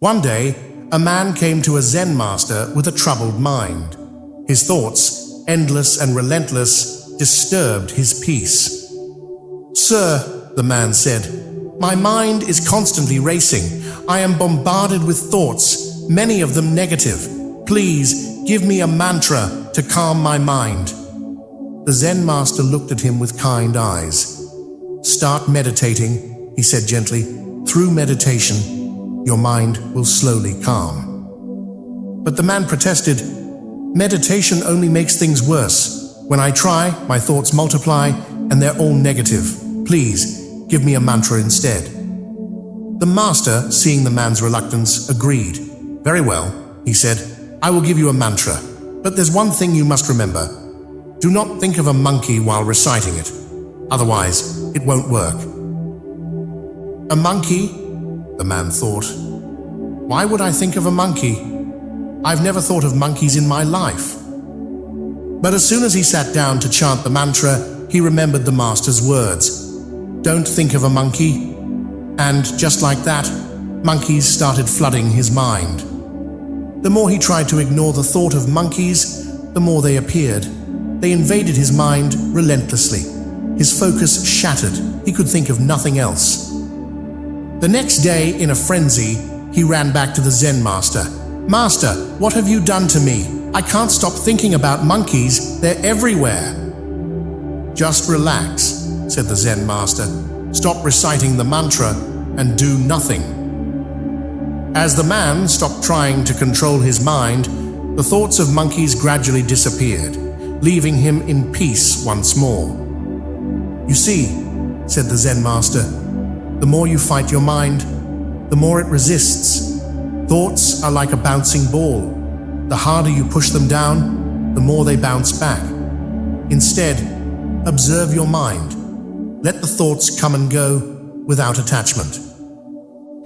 One day, a man came to a Zen master with a troubled mind. His thoughts, endless and relentless, disturbed his peace. "Sir," the man said, "my mind is constantly racing. I am bombarded with thoughts, many of them negative. Please give me a mantra to calm my mind." The Zen master looked at him with kind eyes. "Start meditating," he said gently. "Through meditation, your mind will slowly calm." But the man protested, "Meditation only makes things worse. When I try, my thoughts multiply, and they're all negative. Please, give me a mantra instead." The master, seeing the man's reluctance, agreed. "Very well," he said, "I will give you a mantra. But there's one thing you must remember. Do not think of a monkey while reciting it. Otherwise, it won't work." "A monkey?" the man thought. "Why would I think of a monkey? I've never thought of monkeys in my life." But as soon as he sat down to chant the mantra, he remembered the master's words. "Don't think of a monkey." And just like that, monkeys started flooding his mind. The more he tried to ignore the thought of monkeys, the more they appeared. They invaded his mind relentlessly. His focus shattered. He could think of nothing else. The next day, in a frenzy, he ran back to the Zen master. "Master, what have you done to me? I can't stop thinking about monkeys. They're everywhere." "Just relax," said the Zen master. "Stop reciting the mantra and do nothing." As the man stopped trying to control his mind, the thoughts of monkeys gradually disappeared, leaving him in peace once more. "You see," said the Zen master, "the more you fight your mind, the more it resists. Thoughts are like a bouncing ball. The harder you push them down, the more they bounce back. Instead, observe your mind. Let the thoughts come and go without attachment.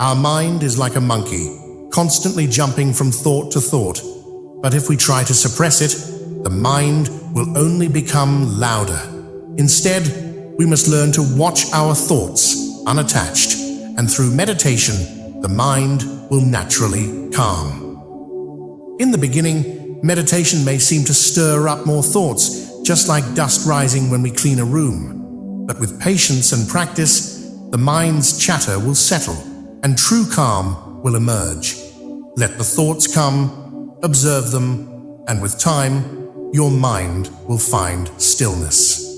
Our mind is like a monkey, constantly jumping from thought to thought. But if we try to suppress it, the mind will only become louder. Instead, we must learn to watch our thoughts unattached, and through meditation, the mind will naturally calm. In the beginning, meditation may seem to stir up more thoughts, just like dust rising when we clean a room. But with patience and practice, the mind's chatter will settle, and true calm will emerge. Let the thoughts come, observe them, and with time, your mind will find stillness.